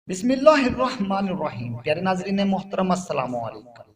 بسم اللہ الرحمن الرحیم۔ پیارے ناظرین محترم، السلام علیکم۔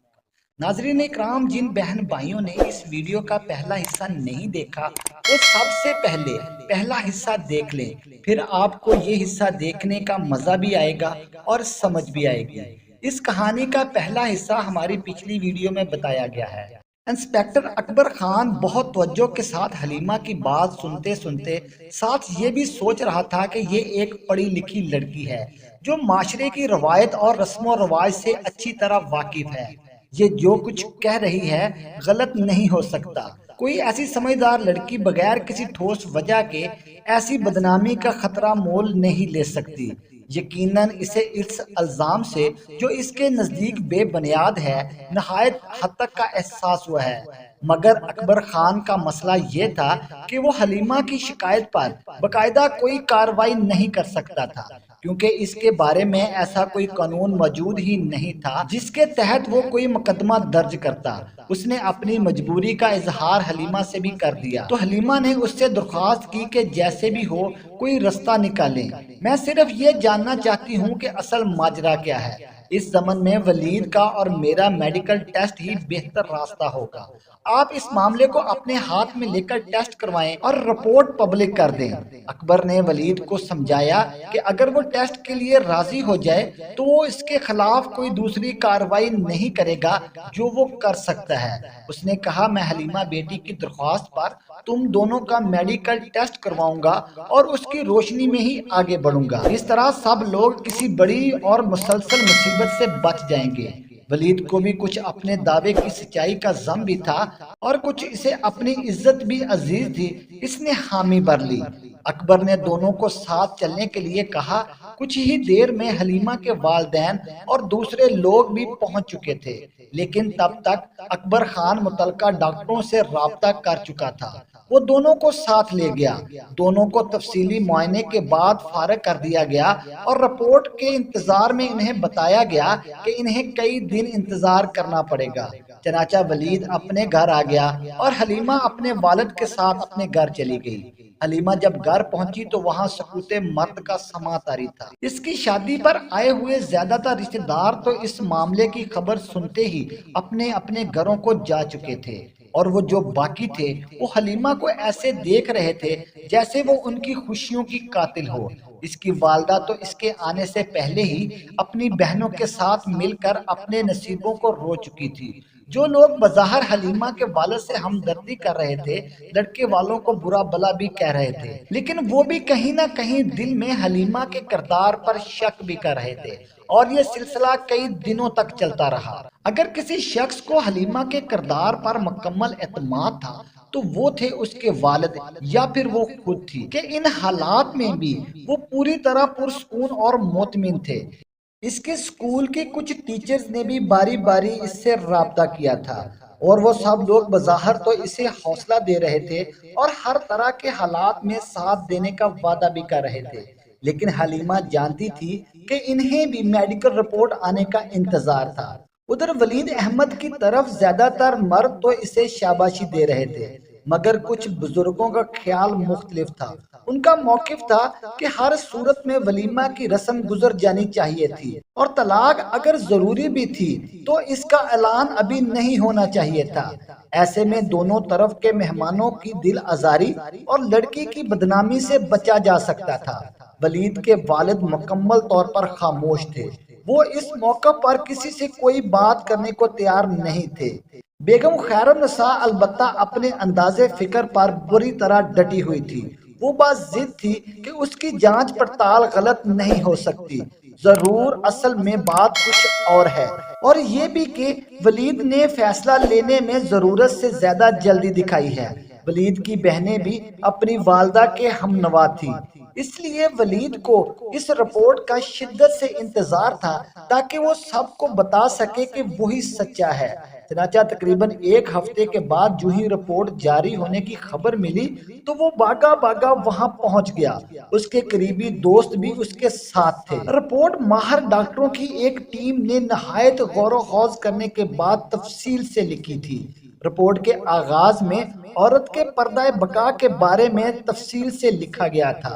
ناظرین اکرام، جن بہن بھائیوں نے اس ویڈیو کا پہلا حصہ نہیں دیکھا وہ سب سے پہلے پہلا حصہ دیکھ لیں، پھر آپ کو یہ حصہ دیکھنے کا مزہ بھی آئے گا اور سمجھ بھی آئے گی۔ اس کہانی کا پہلا حصہ ہماری پچھلی ویڈیو میں بتایا گیا ہے۔ انسپیکٹر اکبر خان بہت توجہ کے ساتھ حلیمہ کی بات سنتے سنتے ساتھ یہ بھی سوچ رہا تھا کہ یہ ایک پڑھی لکھی لڑکی ہے جو معاشرے کی روایت اور رسم و رواج سے اچھی طرح واقف ہے۔ یہ جو کچھ کہہ رہی ہے غلط نہیں ہو سکتا۔ کوئی ایسی سمجھدار لڑکی بغیر کسی ٹھوس وجہ کے ایسی بدنامی کا خطرہ مول نہیں لے سکتی۔ یقیناً اسے اس الزام سے جو اس کے نزدیک بے بنیاد ہے نہایت حد تک کا احساس ہوا ہے، مگر اکبر خان کا مسئلہ یہ تھا کہ وہ حلیمہ کی شکایت پر باقاعدہ کوئی کارروائی نہیں کر سکتا تھا، کیونکہ اس کے بارے میں ایسا کوئی قانون موجود ہی نہیں تھا جس کے تحت وہ کوئی مقدمہ درج کرتا۔ اس نے اپنی مجبوری کا اظہار حلیمہ سے بھی کر دیا تو حلیمہ نے اس سے درخواست کی کہ جیسے بھی ہو کوئی رستہ نکالیں، میں صرف یہ جاننا چاہتی ہوں کہ اصل ماجرا کیا ہے۔ اس زمن میں ولید کا اور میرا میڈیکل ٹیسٹ ہی بہتر راستہ ہوگا۔ آپ اس معاملے کو اپنے ہاتھ میں لے کر ٹیسٹ کروائیں اور رپورٹ پبلک کر دیں۔ اکبر نے ولید کو سمجھایا کہ اگر وہ ٹیسٹ کے لیے راضی ہو جائے تو وہ اس کے خلاف کوئی دوسری کارروائی نہیں کرے گا جو وہ کر سکتا ہے۔ اس نے کہا، میں حلیمہ بیٹی کی درخواست پر تم دونوں کا میڈیکل ٹیسٹ کرواؤں گا اور اس کی روشنی میں ہی آگے بڑھوں گا۔ اس طرح سب لوگ کسی بڑی اور مسلسل مصیبت سے بچ جائیں گے۔ ولید کو بھی کچھ اپنے دعوے کی سچائی کا ضم بھی تھا اور کچھ اسے اپنی عزت بھی عزیز تھی، اس نے حامی بھر لی۔ اکبر نے دونوں کو ساتھ چلنے کے لیے کہا۔ کچھ ہی دیر میں حلیمہ کے والدین اور دوسرے لوگ بھی پہنچ چکے تھے، لیکن تب تک اکبر خان متعلقہ ڈاکٹروں سے رابطہ کر چکا تھا۔ وہ دونوں کو ساتھ لے گیا۔ دونوں کو تفصیلی معائنے کے بعد فارغ کر دیا گیا اور رپورٹ کے انتظار میں انہیں بتایا گیا کہ انہیں کئی دن انتظار کرنا پڑے گا۔ چنانچہ ولید اپنے گھر آ گیا اور حلیمہ اپنے والد کے ساتھ اپنے گھر چلی گئی۔ حلیمہ جب گھر پہنچی تو وہاں سکوت مرد کا سماں طاری تھا۔ اس کی شادی پر آئے ہوئے زیادہ تر رشتہ دار تو اس معاملے کی خبر سنتے ہی اپنے اپنے گھروں کو جا چکے تھے، اور وہ جو باقی تھے وہ حلیمہ کو ایسے دیکھ رہے تھے جیسے وہ ان کی خوشیوں کی قاتل ہو۔ اس کی والدہ تو اس کے آنے سے پہلے ہی اپنی بہنوں کے ساتھ مل کر اپنے نصیبوں کو رو چکی تھی۔ جو لوگ بظاہر حلیمہ کے والد سے ہمدردی کر رہے تھے، لڑکے والوں کو برا بلا بھی کہہ رہے تھے، لیکن وہ بھی کہیں نہ کہیں دل میں حلیمہ کے کردار پر شک بھی کر رہے تھے، اور یہ سلسلہ کئی دنوں تک چلتا رہا۔ اگر کسی شخص کو حلیمہ کے کردار پر مکمل اعتماد تھا تو وہ تھے اس کے والد یا پھر وہ خود تھی کہ ان حالات میں بھی وہ پوری طرح پرسکون اور مطمئن تھے۔ اس کے اسکول کے کچھ ٹیچرز نے بھی باری باری اس سے رابطہ کیا تھا، اور وہ سب لوگ بظاہر تو اسے حوصلہ دے رہے تھے اور ہر طرح کے حالات میں ساتھ دینے کا وعدہ بھی کر رہے تھے، لیکن حلیمہ جانتی تھی کہ انہیں بھی میڈیکل رپورٹ آنے کا انتظار تھا۔ ادھر ولید احمد کی طرف زیادہ تر مرد تو اسے شاباشی دے رہے تھے، مگر کچھ بزرگوں کا خیال مختلف تھا۔ ان کا موقف تھا کہ ہر صورت میں ولیمہ کی رسم گزر جانی چاہیے تھی، اور طلاق اگر ضروری بھی تھی تو اس کا اعلان ابھی نہیں ہونا چاہیے تھا۔ ایسے میں دونوں طرف کے مہمانوں کی دل آزاری اور لڑکی کی بدنامی سے بچا جا سکتا تھا۔ ولید کے والد مکمل طور پر خاموش تھے، وہ اس موقع پر کسی سے کوئی بات کرنے کو تیار نہیں تھے۔ بیگم خیر النساء البتہ اپنے انداز فکر پر بری طرح ڈٹی ہوئی تھی۔ وہ بات ضد تھی کہ اس کی جانچ پڑتال غلط نہیں ہو سکتی، ضرور اصل میں بات کچھ اور ہے، اور یہ بھی کہ ولید نے فیصلہ لینے میں ضرورت سے زیادہ جلدی دکھائی ہے۔ ولید کی بہنیں بھی اپنی والدہ کے ہم نوا تھیں، اس لیے ولید کو اس رپورٹ کا شدت سے انتظار تھا تاکہ وہ سب کو بتا سکے کہ وہی سچا ہے۔ چنانچہ تقریباً ایک ہفتے کے بعد جو ہی رپورٹ جاری ہونے کی خبر ملی تو وہ بھاگا بھاگا وہاں پہنچ گیا۔ اس کے قریبی دوست بھی اس کے ساتھ تھے۔ رپورٹ ماہر ڈاکٹروں کی ایک ٹیم نے نہایت غور و خوض کرنے کے بعد تفصیل سے لکھی تھی۔ رپورٹ کے آغاز میں عورت کے پردہ بقا کے بارے میں تفصیل سے لکھا گیا تھا۔